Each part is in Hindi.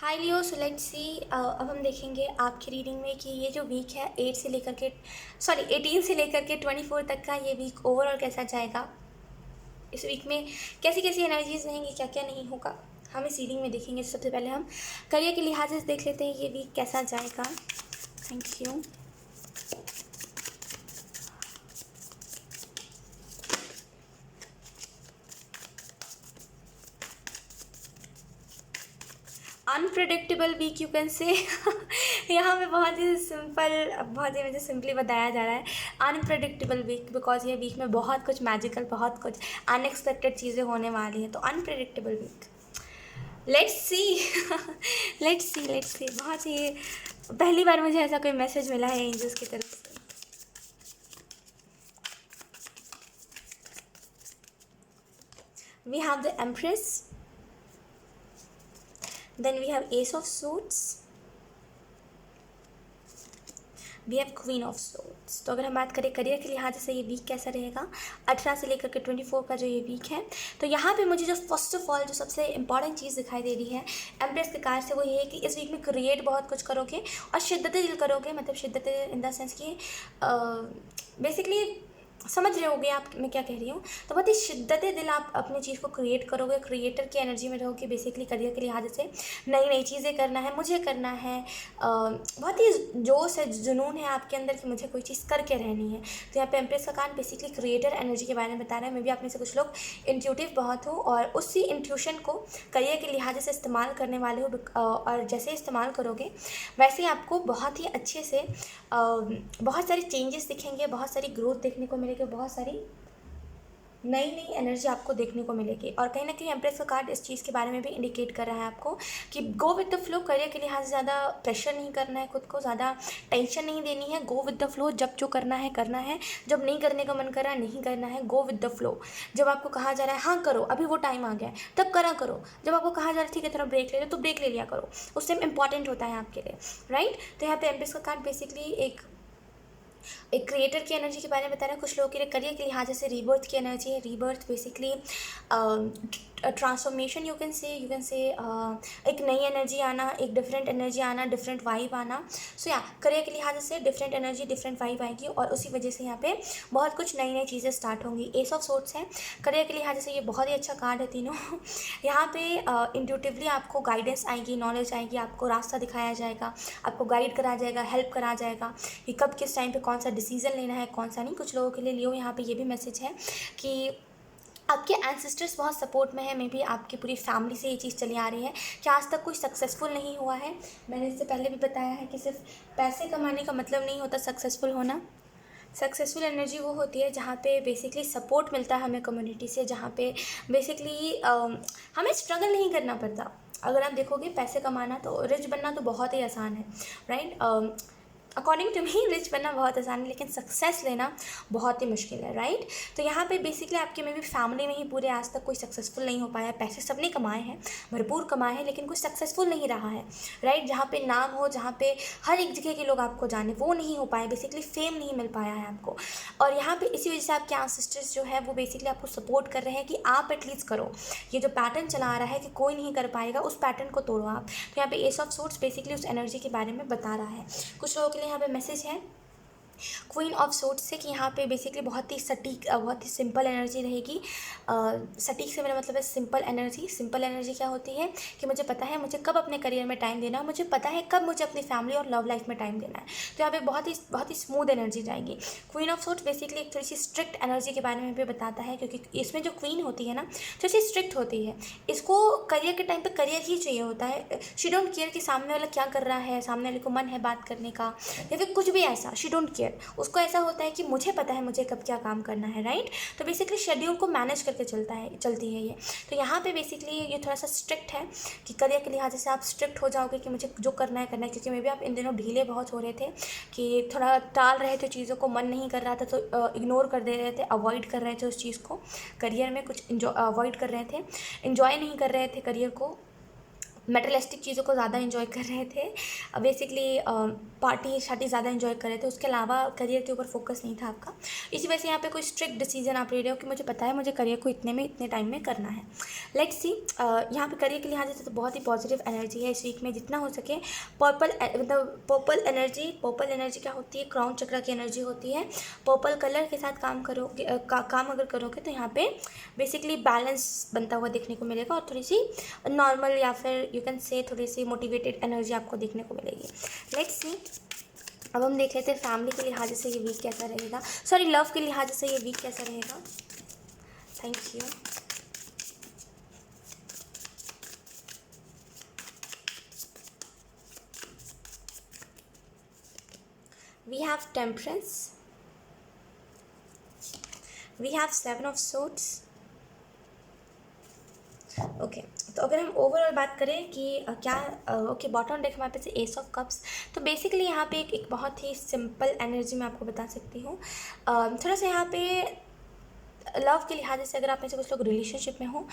Hi Leo, so let's see. अब हम देखेंगे आपकी रीडिंग में कि ये जो वीक है 8 से लेकर के 18 से लेकर के 24 तक का ये वीक ओवरऑल कैसा जाएगा। इस वीक में कैसी कैसी एनर्जीज रहेंगी, क्या क्या नहीं होगा, हम इस रीडिंग में देखेंगे। सबसे पहले हम करियर के लिहाज से देख लेते हैं ये वीक कैसा जाएगा। Thank you. Unpredictable week you can say. यहाँ पे बहुत ही सिंपल, बहुत ही मुझे सिंपली बताया जा रहा है अनप्रडिक्टेबल वीक, बिकॉज ये वीक में बहुत कुछ मैजिकल, बहुत कुछ अनएक्सपेक्टेड चीज़ें होने वाली हैं। तो unpredictable week, let's see. Let's see बहुत ही पहली बार मुझे ऐसा कोई मैसेज मिला है एंजल्स की तरफ से। We have the empress, then we have ace of suits, we have queen of swords. तो अगर हम बात करें करियर के लिहाज से ये वीक कैसा रहेगा 18 से लेकर के 24 का जो ये वीक है, तो यहाँ पे मुझे जो फर्स्ट ऑफ ऑल जो सबसे इंपॉर्टेंट चीज़ दिखाई दे रही है एम्प्रेस के कार्ड से, वो ये है कि इस वीक में क्रिएट बहुत कुछ करोगे और शिद्दत दिल करोगे। मतलब शिद्दत इन द सेंस कि बेसिकली समझ रहे होगे आप मैं क्या कह रही हूँ। तो बहुत ही शिद्दत दिल आप अपनी चीज़ को क्रिएट करोगे, क्रिएटर की एनर्जी में रहोगे। बेसिकली करियर के लिहाज से नई नई चीज़ें करना है, मुझे करना है, बहुत ही जोश है, जुनून है आपके अंदर कि मुझे कोई चीज़ करके रहनी है। तो यहाँ पे एम्प्रेस का कार्ड बेसिकली क्रिएटर एनर्जी के बारे में बता रहा है। मे भी आप में से कुछ लोग इंट्यूटिव बहुत हो और उसी इंट्यूशन को करियर के लिहाज से इस्तेमाल करने वाले हो, और जैसे इस्तेमाल करोगे वैसे ही आपको बहुत ही अच्छे से बहुत सारे चेंजेस दिखेंगे, बहुत सारी ग्रोथ देखने को मिलेगी, बहुत सारी नई नई एनर्जी आपको देखने को मिलेगी। और कहीं ना कहीं एम्प्रेस का कार्ड इस चीज़ के बारे में भी इंडिकेट कर रहा है आपको कि go with the flow. Career के लिहाज से ज़्यादा प्रेशर नहीं करना है, खुद को ज़्यादा टेंशन नहीं देनी है। गो विद द फ्लो, जब जो करना है करना है, जब नहीं करने का मन कर रहा है नहीं करना है। गो विद द फ्लो, जब आपको कहा जा रहा है हाँ करो, अभी वो टाइम आ गया है तब करा करो। जब आपको कहा जा रहा है ठीक है थोड़ा ब्रेक ले लो, तो ब्रेक ले लिया करो, उस टाइम इंपॉर्टेंट होता है आपके लिए, राइट। तो यहाँ पे एम्प्रेस का कार्ड बेसिकली एक क्रिएटर की एनर्जी के बारे में बता रहा है। कुछ लोगों के लिए करियर के लिहाज से रीबर्थ की एनर्जी है। Rebirth basically transformation, you can से एक नई एनर्जी आना, एक डिफरेंट एनर्जी आना, डिफरेंट वाइब आना। सो या करियर के लिहाज से डिफरेंट एनर्जी, डिफरेंट वाइब आएगी और उसी वजह से यहाँ पे बहुत कुछ नई नई चीज़ें स्टार्ट होंगी। एस ऑफ सोर्ड्स है करियर के लिहाज से, ये बहुत ही अच्छा कार्ड है तीनों। यहाँ पे इंट्यूटिवली आपको गाइडेंस आएगी, नॉलेज आएगी, आपको रास्ता दिखाया जाएगा, आपको गाइड करा जाएगा, हेल्प करा जाएगा कि कब किस टाइम पे कौन सा डिसीजन लेना है, कौन सा नहीं। कुछ लोगों के लिए लियो यहाँ पे ये भी मैसेज है कि आपके एंसेस्टर्स बहुत सपोर्ट में है। मे बी आपकी पूरी फैमिली से ये चीज़ चली आ रही है कि आज तक कुछ सक्सेसफुल नहीं हुआ है। मैंने इससे पहले भी बताया है कि सिर्फ पैसे कमाने का मतलब नहीं होता सक्सेसफुल होना। सक्सेसफुल एनर्जी वो होती है जहाँ पे बेसिकली सपोर्ट मिलता है हमें कम्युनिटी से, जहाँ पे बेसिकली हमें स्ट्रगल नहीं करना पड़ता। अगर आप देखोगे पैसे कमाना, तो रिच बनना तो बहुत ही आसान है, right. According to me rich बनना बहुत आसान है, लेकिन सक्सेस लेना बहुत ही मुश्किल है, राइट। तो यहाँ पे बेसिकली आपके में भी फैमिली में ही पूरे आज तक कोई सक्सेसफुल नहीं हो पाया। पैसे सबने कमाए हैं, भरपूर कमाए हैं, लेकिन कोई सक्सेसफुल नहीं रहा है, राइट। जहाँ पे नाम हो, जहाँ पे हर एक जगह के लोग आपको जाने, वो नहीं हो पाए। बेसिकली फेम नहीं मिल पाया है आपको। और यहाँ पे इसी वजह से आपके एंसेस्टर्स जो है वो बेसिकली आपको सपोर्ट कर रहे हैं कि आप एटलीस्ट करो। ये जो पैटर्न चला आ रहा है कि कोई नहीं कर पाएगा, उस पैटर्न को तोड़ो आप। तो यहाँ पे एस ऑफ सोर्ड्स बेसिकली उस एनर्जी के बारे में बता रहा है। कुछ लोगों के लिए यहाँ पे मैसेज है क्वीन ऑफ सोर्ड्स से कि यहाँ पे बेसिकली बहुत ही सटीक, बहुत ही सिंपल एनर्जी रहेगी। सटीक से मेरा मतलब है सिंपल एनर्जी। सिंपल एनर्जी क्या होती है कि मुझे पता है मुझे कब अपने करियर में टाइम देना है, मुझे पता है कब मुझे अपनी फैमिली और लव लाइफ में टाइम देना है। तो यहाँ पे बहुत ही स्मूथ एनर्जी जाएगी। क्वीन ऑफ सोर्ड्स बेसिकली एक थोड़ी सी स्ट्रिक्ट एनर्जी के बारे में भी बताता है, क्योंकि इसमें जो क्वीन होती है ना थोड़ी सी स्ट्रिक्ट होती है। इसको करियर के टाइम पर करियर ही चाहिए होता है। शी डोंट केयर कि सामने वाला क्या कर रहा है, सामने वाले को मन है बात करने का या फिर कुछ भी ऐसा, शी डोंट केयर। उसको ऐसा होता है कि मुझे पता है मुझे कब क्या काम करना है, राइट। तो बेसिकली शेड्यूल को मैनेज करके चलती है ये। तो यहाँ पे बेसिकली ये थोड़ा सा स्ट्रिक्ट है कि करियर के लिहाज से आप स्ट्रिक्ट हो जाओगे कि मुझे जो करना है करना है। क्योंकि मे भी आप इन दिनों ढीले बहुत हो रहे थे कि थोड़ा टाल रहे थे चीज़ों को, मन नहीं कर रहा था तो इग्नोर कर दे रहे थे, अवॉइड कर रहे थे उस चीज़ को। करियर में कुछ अवॉइड कर रहे थे, इन्जॉय नहीं कर रहे थे करियर को, मटेरियलिस्टिक चीज़ों को ज़्यादा एंजॉय कर रहे थे, बेसिकली पार्टी शार्टी ज़्यादा एंजॉय कर रहे थे, उसके अलावा करियर के ऊपर फोकस नहीं था आपका। इसी वजह से यहाँ पे कोई स्ट्रिक्ट डिसीजन आप ले रहे हो कि मुझे पता है मुझे करियर को इतने टाइम में करना है। लेट्स सी, यहाँ पे करियर के लिहाज से तो बहुत ही पॉजिटिव एनर्जी है इस वीक में, जितना हो सके मतलब पर्पल एनर्जी क्या होती है, क्राउन चक्र की एनर्जी होती है। पर्पल कलर के साथ काम करोगे, काम अगर करोगे तो यहाँ पे बेसिकली बैलेंस बनता हुआ देखने को मिलेगा, और थोड़ी सी नॉर्मल या फिर यू कैन से थोड़ी सी मोटिवेटेड एनर्जी आपको देखने को मिलेगी। लेट्स सी, अब हम देख लेते हैं फैमिली के लिहाज से ये वीक कैसा रहेगा, सॉरी लव के लिहाज से ये वीक कैसा रहेगा। Thank you. We have temperance, we have 7 of swords. Okay, तो अगर हम ओवरऑल बात करें कि क्या ओके बॉटम डेक हमारे पास एस ऑफ कप्स, तो बेसिकली यहाँ पे एक बहुत ही सिंपल एनर्जी मैं आपको बता सकती हूँ। थोड़ा सा यहाँ पे लव के लिहाज से अगर आप में से कुछ लोग रिलेशनशिप में हो,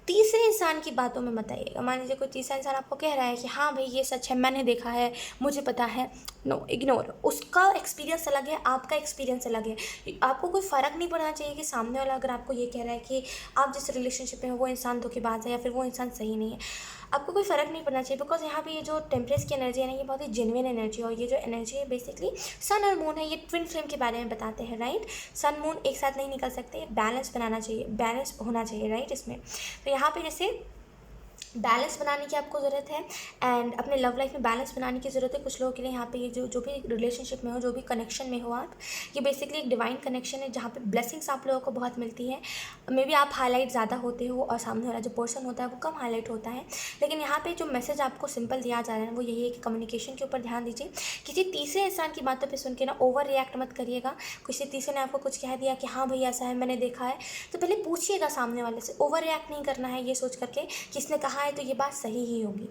तीसरे इंसान की बातों में मत आइएगा। मान लीजिए कोई तीसरा इंसान आपको कह रहा है कि हाँ भाई ये सच है, मैंने देखा है, मुझे पता है, नो इग्नोर। उसका एक्सपीरियंस अलग है, आपका एक्सपीरियंस अलग है। आपको कोई फ़र्क नहीं पड़ना चाहिए कि सामने वाला अगर आपको ये कह रहा है कि आप जिस रिलेशनशिप में हो वो इंसान धोखेबाज है या फिर वो इंसान सही नहीं है, आपको कोई फ़र्क नहीं पड़ना चाहिए। बिकॉज यहाँ पे ये जो टेम्परेंस की एनर्जी है ना, ये बहुत ही जेन्युइन एनर्जी है, और ये जो एनर्जी है बेसिकली सन और मून है, ये ट्विन फ्लेम के बारे में बताते हैं, राइट। सन मून एक साथ नहीं निकल सकते, बैलेंस बनाना चाहिए, बैलेंस होना चाहिए, राइट इसमें। तो यहाँ पे जैसे बैलेंस बनाने की आपको ज़रूरत है, एंड अपने लव लाइफ में बैलेंस बनाने की ज़रूरत है कुछ लोगों के लिए। यहाँ पे ये जो भी रिलेशनशिप में हो, जो भी कनेक्शन में हो आप, ये बेसिकली एक डिवाइन कनेक्शन है जहाँ पे ब्लेसिंग्स आप लोगों को बहुत मिलती है। मे बी आप हाईलाइट ज़्यादा होते हो और सामने वाला जो पर्सन होता है वो कम हाईलाइट होता है, लेकिन यहाँ पे जो मैसेज आपको सिंपल दिया जा रहा है वो यही है कि कम्युनिकेशन के ऊपर ध्यान दीजिए। किसी तीसरे इंसान की बातों पर सुन के ना ओवर रिएक्ट मत करिएगा। किसी तीसरे ने आपको कुछ कह दिया कि हाँ भाई ऐसा है, मैंने देखा है, तो पहले पूछिएगा सामने वाले से। ओवर रिएक्ट नहीं करना है ये सोच करके किसने कहा है तो ये बात सही ही होगी।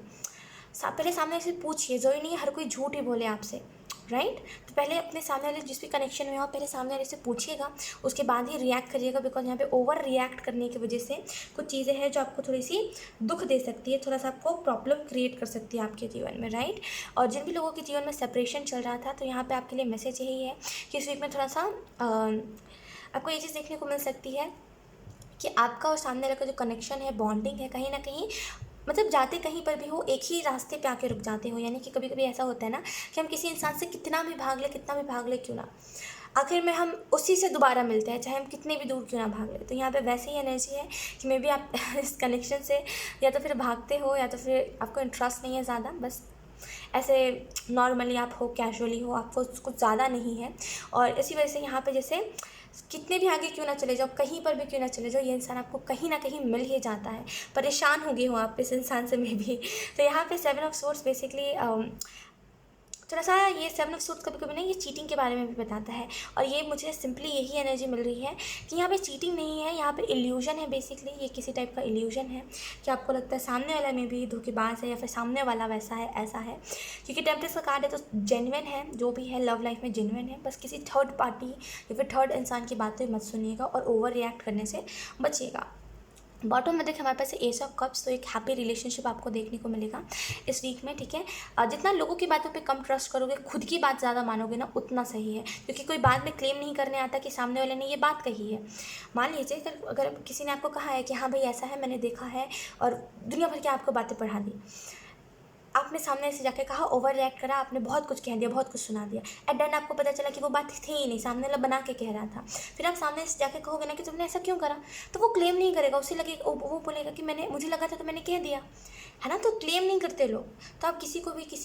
पहले सामने से पूछिए, जरूरी नहीं है हर कोई झूठ ही बोले आपसे, राइट। तो पहले अपने सामने वाले जिस भी कनेक्शन में हो पहले सामने वाले से पूछिएगा, उसके बाद ही रिएक्ट करिएगा। बिकॉज यहाँ पे ओवर रिएक्ट करने की वजह से कुछ चीज़ें हैं जो आपको थोड़ी सी दुख दे सकती है, थोड़ा सा आपको प्रॉब्लम क्रिएट कर सकती है आपके जीवन में, राइट। और जिन भी लोगों के जीवन में सेपरेशन चल रहा था, तो यहाँ पर आपके लिए मैसेज यही है कि इस वीक में थोड़ा सा आपको ये चीज़ देखने को मिल सकती है कि आपका और सामने वाले का जो कनेक्शन है, बॉन्डिंग है, कहीं ना कहीं मतलब जाते कहीं पर भी हो एक ही रास्ते पे आके रुक जाते हो। यानी कि कभी कभी ऐसा होता है ना कि हम किसी इंसान से कितना भी भाग ले क्यों ना, आखिर में हम उसी से दोबारा मिलते हैं, चाहे हम कितने भी दूर क्यों ना भाग ले। तो यहाँ पे वैसे ही एनर्जी है कि मे बी आप इस कनेक्शन से या तो फिर भागते हो या तो फिर आपको इंटरेस्ट नहीं है ज़्यादा, बस ऐसे नॉर्मली आप हो, कैजुअली हो, आपको कुछ ज़्यादा नहीं है। और इसी वजह से यहाँ पे जैसे कितने भी आगे क्यों ना चले जाओ, कहीं पर भी क्यों ना चले जाओ, ये इंसान आपको कहीं ना कहीं मिल ही जाता है। परेशान हो गए हो आप इस इंसान से में भी। तो यहाँ पे 7 ऑफ सोर्स बेसिकली थोड़ा सा ये 7 ऑफ सोर्स कभी कभी ना ये चीटिंग के बारे में भी बताता है, और ये मुझे सिंपली यही एनर्जी मिल रही है कि यहाँ पे चीटिंग नहीं है, यहाँ पे इल्यूजन है। बेसिकली ये किसी टाइप का इल्यूजन है कि आपको लगता है सामने वाला में भी धोखेबाज है या फिर सामने वाला वैसा है ऐसा है। क्योंकि टेम्परेंस का कार्ड है तो जेन्युइन है, जो भी है लव लाइफ में जेन्युइन है। बस किसी थर्ड पार्टी या फिर थर्ड इंसान की बातें मत सुनिएगा और ओवर रिएक्ट करने से बचिएगा। बॉटम में देखिए हमारे पास एस ऑफ कप्स, तो एक हैप्पी रिलेशनशिप आपको देखने को मिलेगा इस वीक में, ठीक है। जितना लोगों की बातों पे कम ट्रस्ट करोगे, खुद की बात ज़्यादा मानोगे ना, उतना सही है। क्योंकि कोई बाद में क्लेम नहीं करने आता कि सामने वाले ने ये बात कही है। मान लीजिए अगर किसी ने आपको कहा है कि हाँ भाई ऐसा है, मैंने देखा है, और दुनिया भर की आपको बातें पढ़ा दी, आपने सामने से जाके कहा, ओवर रिएक्ट करा, आपने बहुत कुछ कह दिया, बहुत कुछ सुना दिया, एट देन आपको पता चला कि वो बात थी ही नहीं, सामने वाला बना के कह रहा था। फिर आप सामने से जाके कहोगे ना कि तुमने ऐसा क्यों करा, तो वो क्लेम नहीं करेगा, उसे लगे वो बोलेगा कि मुझे लगा था तो मैंने कह दिया, है ना। तो क्लेम नहीं करते लोग। तो आप किसी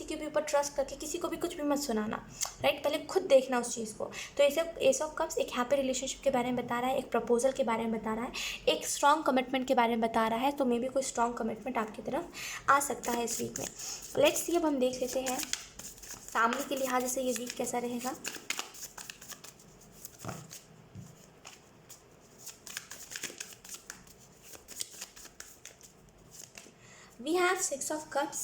के भी ऊपर ट्रस्ट करके किसी को भी कुछ भी मत सुनाना, राइट। पहले खुद देखना उस चीज़ को। तो एस ऑफ कप्स एक हैप्पी रिलेशनशिप के बारे में बता रहा है, एक प्रपोजल के बारे में बता रहा है, एक स्ट्रॉन्ग कमिटमेंट के बारे में बता रहा है। तो मे बी कोई स्ट्रॉन्ग कमिटमेंट आपकी तरफ आ सकता है इस वीक में। लेट्स सी, अब हम देख लेते हैं फैमिली के लिहाज से ये वीक कैसा रहेगा। We have 6 of cups,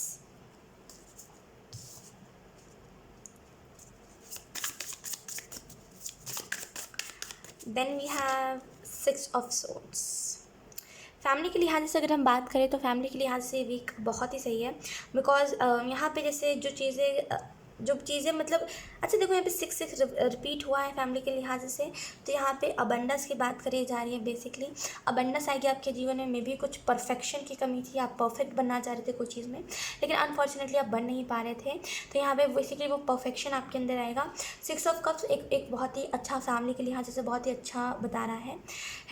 then we have 6 of swords. Family के लिहाज से अगर हम बात करें तो फैमिली के लिहाज से वीक बहुत ही सही है, बिकॉज़ यहाँ पे जैसे जो चीज़ें मतलब अच्छा देखो यहाँ पे 6 रिपीट हुआ है फैमिली के लिहाज से, तो यहाँ पे अबंडेंस की बात करी जा रही है। बेसिकली अबंडेंस आएगी आपके जीवन में, मे भी कुछ परफेक्शन की कमी थी, आप परफेक्ट बनना चाह रहे थे कोई चीज़ में, लेकिन अनफॉर्चुनेटली आप बन नहीं पा रहे थे, तो यहाँ पे बेसिकली वो परफेक्शन आपके अंदर आएगा। 6 ऑफ कप्स एक बहुत ही अच्छा फैमिली के लिहाज से बहुत ही अच्छा बता रहा है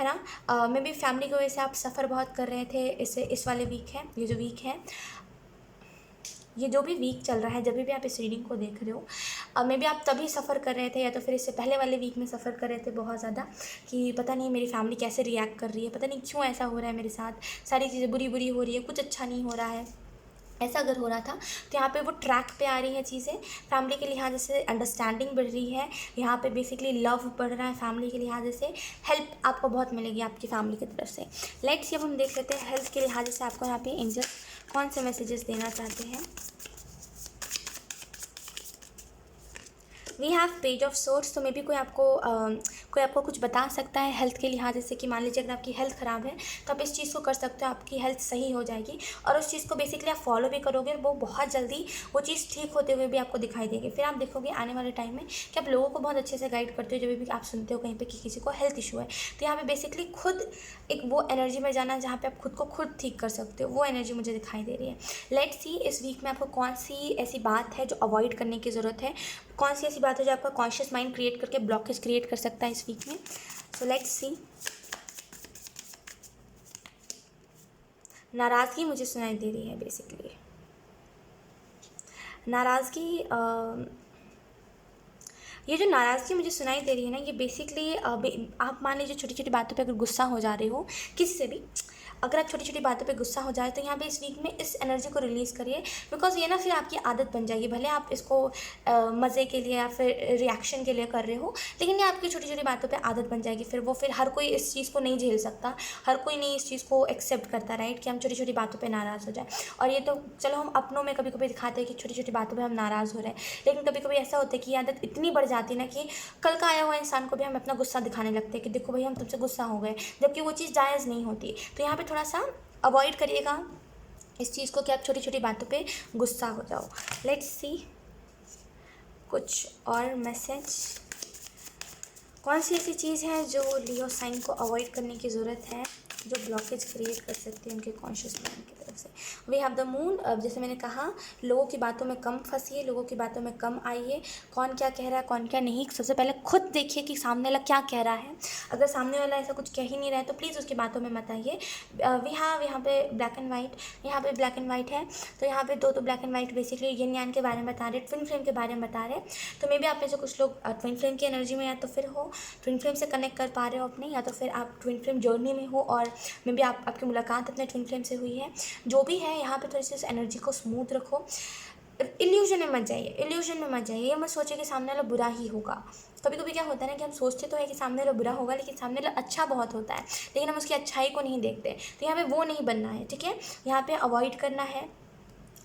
ना। मे बी फैमिली की वजह से आप सफ़र बहुत कर रहे थे, इस वाले वीक है, ये जो वीक है, ये जो भी वीक चल रहा है, जब भी आप इस रीडिंग को देख रहे हो, मे बी आप तभी सफ़र कर रहे थे या तो फिर इससे पहले वाले वीक में सफ़र कर रहे थे बहुत ज़्यादा, कि पता नहीं मेरी फैमिली कैसे रिएक्ट कर रही है, पता नहीं क्यों ऐसा हो रहा है मेरे साथ, सारी चीज़ें बुरी बुरी हो रही है, कुछ अच्छा नहीं हो रहा है। ऐसा अगर हो रहा था तो यहाँ पे वो ट्रैक पे आ रही है चीज़ें, फैमिली के लिहाज से अंडरस्टैंडिंग बढ़ रही है, यहाँ पे बेसिकली लव बढ़ रहा है फैमिली के लिहाज से, हेल्प आपको बहुत मिलेगी आपकी फैमिली की तरफ से। लेट्स अब हम देख लेते हैं हेल्थ के लिहाज से आपको यहाँ पे एंजल कौन से मैसेजेस देना चाहते हैं। We have page of swords, तो मे बी कोई आपको कुछ बता सकता है हेल्थ के लिहाज से, कि मान लीजिए अगर आपकी हेल्थ ख़राब है तो आप इस चीज़ को कर सकते हो, आपकी हेल्थ सही हो जाएगी, और उस चीज़ को बेसिकली आप फॉलो भी करोगे, वो बहुत जल्दी वो चीज़ ठीक होते हुए भी आपको दिखाई देगी। फिर आप देखोगे आने वाले टाइम में कि आप लोगों को बहुत अच्छे से गाइड करते हो, जब भी आप सुनते हो कहीं पर कि किसी को हेल्थ इशू है, तो यहाँ पर बेसिकली खुद एक वो एनर्जी में जाना जहाँ पे आप खुद को खुद ठीक कर सकते हो, वो एनर्जी मुझे दिखाई दे रही है। लेट्स सी इस वीक में आपको कौन सी ऐसी बात है जो अवॉइड करने की ज़रूरत है, कौन सी ऐसी बात है जो आपका कॉन्शियस माइंड क्रिएट करके ब्लॉकेज क्रिएट कर सकता है इस वीक में। So let's see. नाराज़गी मुझे सुनाई दे रही है, बेसिकली नाराज़गी, ये जो नाराज़गी मुझे सुनाई दे रही है ना, ये बेसिकली आप मान लीजिए छोटी छोटी बातों पे अगर गुस्सा हो जा रहे हो किसी से भी, अगर आप छोटी छोटी बातों पे गुस्सा हो जाए तो यहाँ पे इस वीक में इस एनर्जी को रिलीज़ करिए, बिकॉज ये ना फिर आपकी आदत बन जाएगी। भले आप इसको मज़े के लिए या फिर रिएक्शन के लिए कर रहे हो, लेकिन ये आपकी छोटी छोटी बातों पे आदत बन जाएगी। फिर हर कोई इस चीज़ को नहीं झेल सकता, हर कोई नहीं इस चीज़ को एक्सेप्ट करता, राइट, कि हम छोटी छोटी बातों पर नाराज़ हो जाए। और ये तो चलो हम अपनों में कभी कभी दिखाते हैं कि छोटी छोटी बातों पर हम नाराज़ हो रहे हैं, लेकिन कभी कभी ऐसा होता है कि ये आदत इतनी बढ़ जाती है ना कि कल का आया हुआ इंसान को भी हम अपना गुस्सा दिखाने लगते हैं कि देखो भाई हम तुमसे गुस्सा हो गए, जबकि वो चीज़ जायज़ नहीं होती। तो यहाँ पे थोड़ा सा अवॉइड करिएगा इस चीज़ को कि आप छोटी छोटी बातों पे गुस्सा हो जाओ। लेट्स सी कुछ और मैसेज, कौन सी ऐसी चीज़ है जो लियो साइन को अवॉइड करने की ज़रूरत है, जो ब्लॉकेज क्रिएट कर सकते हैं उनके कॉन्शियस माइंड की तरफ से। We have the moon. अब जैसे मैंने कहा, लोगों की बातों में कम फंसिए, लोगों की बातों में कम आइए, कौन क्या कह रहा है कौन क्या नहीं, सबसे पहले खुद देखिए कि सामने वाला क्या कह रहा है। अगर सामने वाला ऐसा कुछ कह ही नहीं रहा है तो प्लीज़ उसकी बातों में मत आइए। वी हैव यहाँ पे ब्लैक एंड वाइट, यहाँ पे ब्लैक एंड वाइट है, तो यहाँ पे दो ब्लैक एंड वाइट बेसिकली यिन यान के बारे में बता रहे, ट्विन फ्लेम के बारे में बता रहे। तो मे बी आप में से कुछ लोग ट्विन फ्लेम की एनर्जी में या तो फिर हो, ट्विन फ्लेम से कनेक्ट कर पा रहे हो अपने, या तो फिर आप ट्विन फ्लेम जर्नी में हो और मे बी आपकी मुलाकात अपने ट्विन फ्लेम से हुई है। जो भी है यहाँ पे थोड़ी सी उस एनर्जी को स्मूथ रखो, इल्यूजन में मत जाइए, इल्यूजन में मत जाइए, ये मत सोचिए कि सामने वाला बुरा ही होगा। कभी कभी क्या होता है ना कि हम सोचते तो है कि सामने वाला बुरा होगा, लेकिन सामने वाला अच्छा बहुत होता है, लेकिन हम उसकी अच्छाई को नहीं देखते। तो यहाँ पे वो नहीं बनना है, ठीक है। यहाँ पे अवॉइड करना है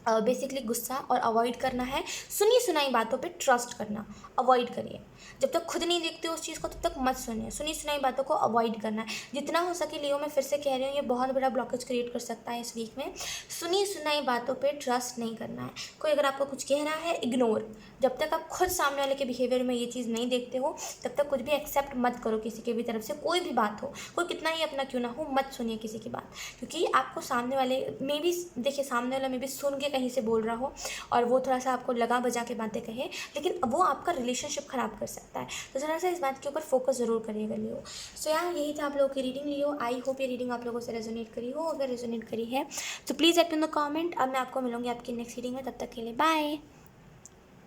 बेसिकली गुस्सा, और अवॉइड करना है सुनी सुनाई बातों पे ट्रस्ट करना, अवॉइड करिए। जब तक खुद नहीं देखते उस चीज़ को तब तक मत सुनिए, सुनी सुनाई बातों को अवॉइड करना है जितना हो सके। लियो मैं फिर से कह रही हूँ, ये बहुत बड़ा ब्लॉकेज क्रिएट कर सकता है इस वीक में। सुनी सुनाई बातों पे ट्रस्ट नहीं करना है। कोई अगर आपको कुछ कह रहा है, इग्नोर। जब तक आप खुद सामने वाले के बिहेवियर में ये चीज़ नहीं देखते हो तब तक कुछ भी एक्सेप्ट मत करो किसी के भी तरफ से। कोई भी बात हो, कोई कितना ही अपना क्यों ना हो, मत सुनिए किसी की बात, क्योंकि आपको सामने वाले में भी देखिए, सामने वाला में भी सुन के कहीं से बोल रहा हो और वो थोड़ा सा आपको लगा बजा के बातें कहे, लेकिन वो आपका रिलेशनशिप ख़राब कर सकता है। तो ज़रा सा इस बात के ऊपर फोकस ज़रूर करिएगा लियो। सो यार यही था आप लोगों की रीडिंग लियो। आई होप ये रीडिंग आप लोगों से रेजोनेट करी हो। अगर रेजोनेट करी है तो please let me know in the comment. अब मैं आपको मिलूंगी आपकी नेक्स्ट रीडिंग में, तब तक के लिए बाय।